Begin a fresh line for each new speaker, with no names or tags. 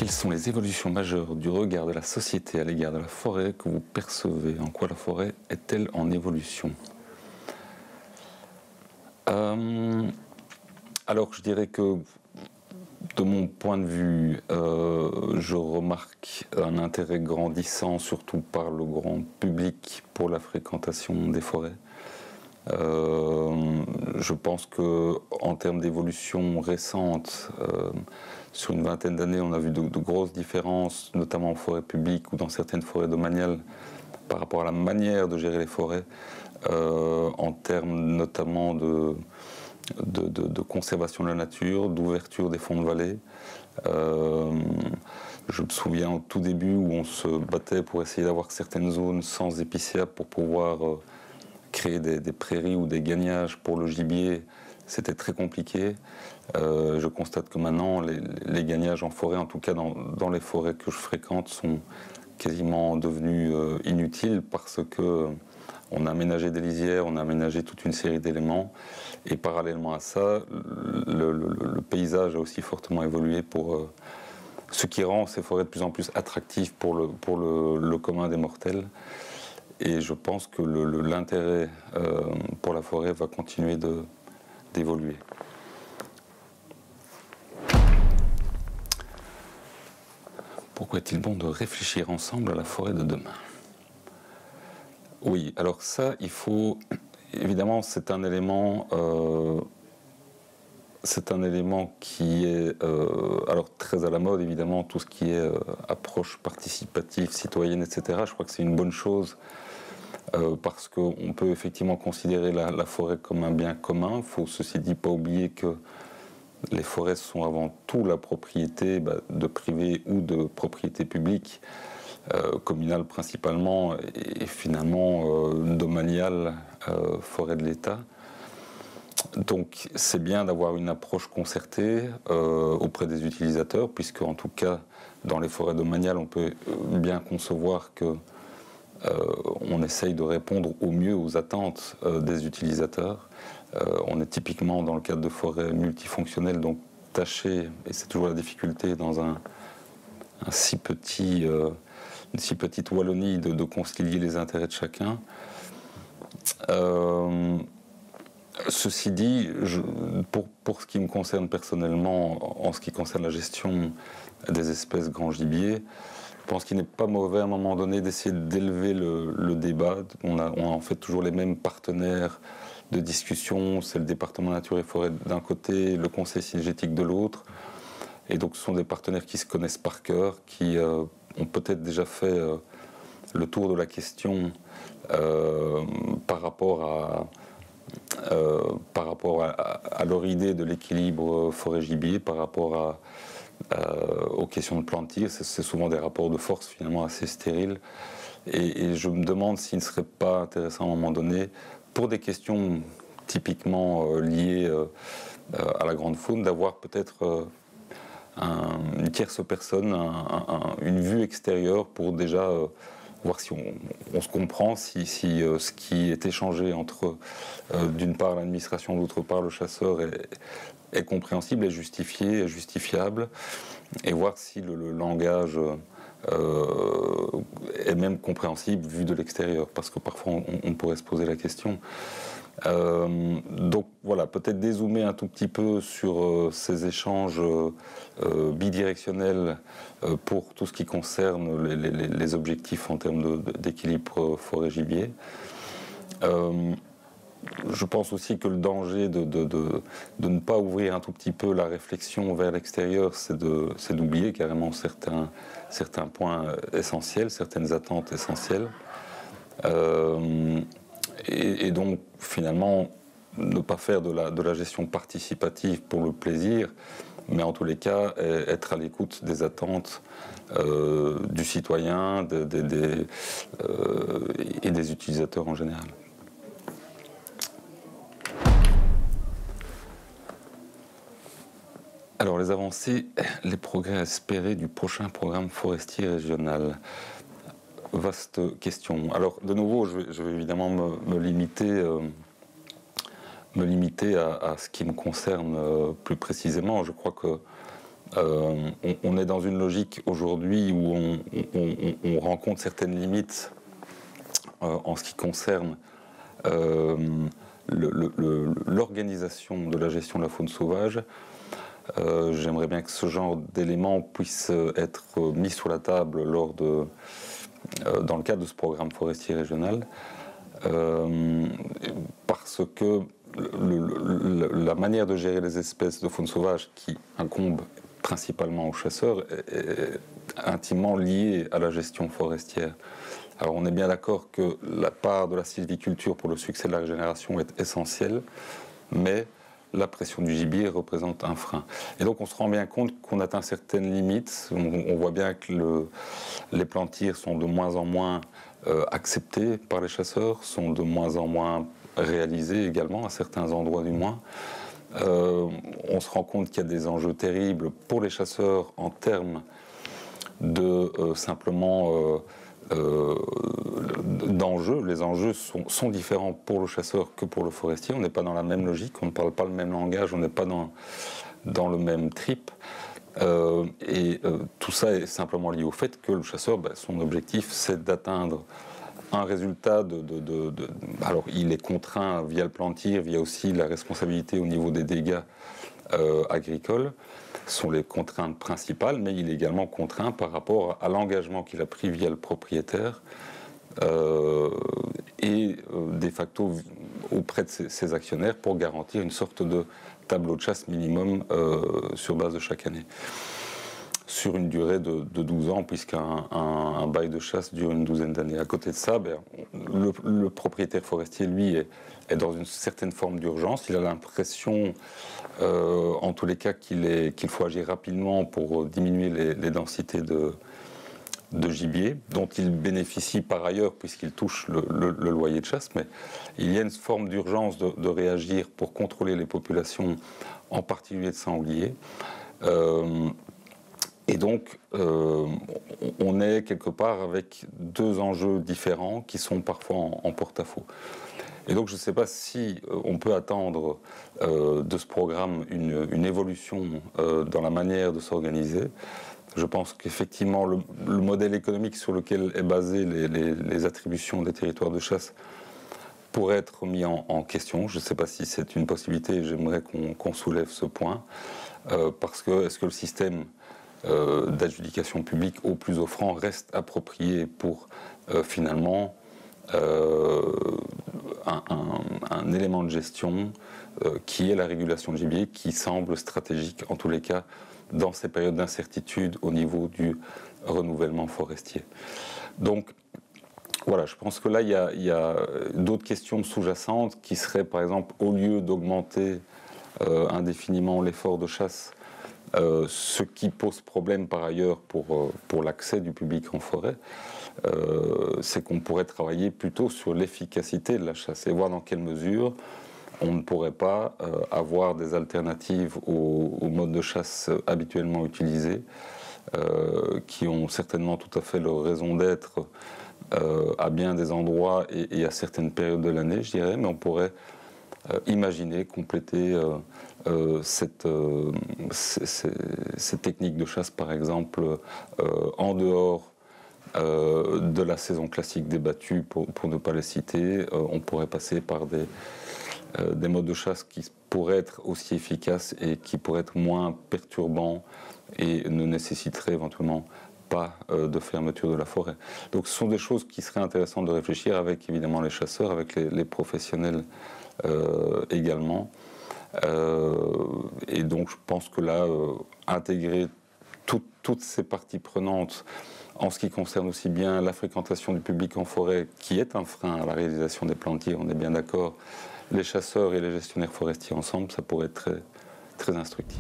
Quelles sont les évolutions majeures du regard de la société à l'égard de la forêt que vous percevez? En quoi la forêt est-elle en évolution? Alors, je dirais que, de mon point de vue, je remarque un intérêt grandissant, surtout par le grand public, pour la fréquentation des forêts. Je pense qu'en termes d'évolution récente, sur une vingtaine d'années, on a vu de grosses différences, notamment en forêt publique ou dans certaines forêts domaniales, par rapport à la manière de gérer les forêts, en termes notamment de conservation de la nature, d'ouverture des fonds de vallée. Je me souviens au tout début où on se battait pour essayer d'avoir certaines zones sans épicéas pour pouvoir créer des prairies ou des gagnages pour le gibier. C'était très compliqué. Je constate que maintenant, les gagnages en forêt, en tout cas dans les forêts que je fréquente, sont quasiment devenus inutiles parce que on a aménagé des lisières, on a aménagé toute une série d'éléments. Et parallèlement à ça, le paysage a aussi fortement évolué pour ce qui rend ces forêts de plus en plus attractives pour le commun des mortels. Et je pense que l'intérêt pour la forêt va continuer d'évoluer. Pourquoi est-il bon de réfléchir ensemble à la forêt de demain? Oui, alors ça, il faut... Évidemment, c'est un élément qui est alors très à la mode, évidemment, tout ce qui est approche participative, citoyenne, etc. Je crois que c'est une bonne chose parce qu'on peut effectivement considérer la forêt comme un bien commun. Il ne faut, ceci dit, pas oublier que les forêts sont avant tout la propriété de privés ou de propriété publique, communale principalement, et finalement domaniale, forêt de l'État. Donc c'est bien d'avoir une approche concertée auprès des utilisateurs, puisque en tout cas dans les forêts domaniales on peut bien concevoir que on essaye de répondre au mieux aux attentes des utilisateurs. On est typiquement dans le cadre de forêts multifonctionnelles, donc tâcher, et c'est toujours la difficulté dans une si petite Wallonie de concilier les intérêts de chacun. Ceci dit, pour ce qui me concerne personnellement, en ce qui concerne la gestion des espèces grand gibier, je pense qu'il n'est pas mauvais à un moment donné d'essayer d'élever le débat. On a en fait toujours les mêmes partenaires de discussion, c'est le département nature et forêt d'un côté, le conseil synergétique de l'autre. Et donc ce sont des partenaires qui se connaissent par cœur, qui ont peut-être déjà fait le tour de la question par rapport à leur idée de l'équilibre forêt-gibier, par rapport aux questions de plan de tir. C'est souvent des rapports de force finalement assez stériles. Et je me demande s'il ne serait pas intéressant à un moment donné, pour des questions typiquement liées à la grande faune, d'avoir peut-être une tierce personne, une vue extérieure pour déjà voir si on se comprend, si ce qui est échangé entre d'une part l'administration, d'autre part le chasseur est compréhensible, est justifié, est justifiable, et voir si le langage est même compréhensible vu de l'extérieur, parce que parfois on pourrait se poser la question. Donc voilà, peut-être dézoomer un tout petit peu sur ces échanges bidirectionnels pour tout ce qui concerne les objectifs en termes d'équilibre forêt-gibier. Je pense aussi que le danger de ne pas ouvrir un tout petit peu la réflexion vers l'extérieur, c'est d'oublier carrément certains points essentiels, certaines attentes essentielles. Et donc, finalement, ne pas faire de la gestion participative pour le plaisir, mais en tous les cas, être à l'écoute des attentes du citoyen et des utilisateurs en général. Alors, les avancées, les progrès espérés du prochain programme forestier régional. Vaste question. Alors, de nouveau, je vais évidemment me limiter à ce qui me concerne plus précisément. Je crois que on est dans une logique aujourd'hui où on rencontre certaines limites en ce qui concerne l'organisation de la gestion de la faune sauvage. J'aimerais bien que ce genre d'éléments puisse être mis sur la table dans le cadre de ce programme forestier régional, parce que la manière de gérer les espèces de faune sauvage qui incombe principalement aux chasseurs est intimement liée à la gestion forestière. Alors on est bien d'accord que la part de la sylviculture pour le succès de la régénération est essentielle, mais la pression du gibier représente un frein. Et donc on se rend bien compte qu'on atteint certaines limites. On voit bien que les plantirs sont de moins en moins acceptés par les chasseurs, sont de moins en moins réalisés également, à certains endroits du moins. On se rend compte qu'il y a des enjeux terribles pour les chasseurs en termes de simplement d'enjeux. Les enjeux sont différents pour le chasseur que pour le forestier. On n'est pas dans la même logique, on ne parle pas le même langage, on n'est pas dans le même trip. Tout ça est simplement lié au fait que le chasseur, son objectif, c'est d'atteindre un résultat alors il est contraint via le plantir, via aussi la responsabilité au niveau des dégâts agricoles, sont les contraintes principales, mais il est également contraint par rapport à l'engagement qu'il a pris via le propriétaire de facto auprès de ses actionnaires pour garantir une sorte de tableau de chasse minimum sur base de chaque année. Sur une durée de 12 ans, puisqu'un bail de chasse dure une douzaine d'années. À côté de ça, le propriétaire forestier, lui, est dans une certaine forme d'urgence. Il a l'impression, en tous les cas, qu'il faut agir rapidement pour diminuer les densités de gibier, dont il bénéficie par ailleurs, puisqu'il touche le loyer de chasse. Mais il y a une forme d'urgence de réagir pour contrôler les populations, en particulier de sangliers. Et donc, on est quelque part avec deux enjeux différents qui sont parfois en porte-à-faux. Et donc, je ne sais pas si on peut attendre de ce programme une évolution dans la manière de s'organiser. Je pense qu'effectivement, le modèle économique sur lequel est basé les attributions des territoires de chasse pourrait être mis en question. Je ne sais pas si c'est une possibilité, j'aimerais qu'on soulève ce point. Parce que est-ce que le système d'adjudication publique au plus offrant reste approprié pour finalement un élément de gestion qui est la régulation de gibier, qui semble stratégique en tous les cas dans ces périodes d'incertitude au niveau du renouvellement forestier. Donc voilà, je pense que là il y a d'autres questions sous-jacentes qui seraient par exemple, au lieu d'augmenter indéfiniment l'effort de chasse, ce qui pose problème par ailleurs pour l'accès du public en forêt, c'est qu'on pourrait travailler plutôt sur l'efficacité de la chasse et voir dans quelle mesure on ne pourrait pas avoir des alternatives au mode de chasse habituellement utilisés, qui ont certainement tout à fait leur raison d'être à bien des endroits et à certaines périodes de l'année, je dirais, mais on pourrait imaginer, compléter ces techniques de chasse, par exemple, en dehors de la saison classique des battues, pour ne pas les citer. On pourrait passer par des modes de chasse qui pourraient être aussi efficaces et qui pourraient être moins perturbants et ne nécessiteraient éventuellement pas de fermeture de la forêt. Donc ce sont des choses qui seraient intéressantes de réfléchir avec évidemment les chasseurs, avec les professionnels également. Et donc je pense que là, intégrer toutes ces parties prenantes en ce qui concerne aussi bien la fréquentation du public en forêt, qui est un frein à la réalisation des plantiers, on est bien d'accord, les chasseurs et les gestionnaires forestiers ensemble, ça pourrait être très, très instructif.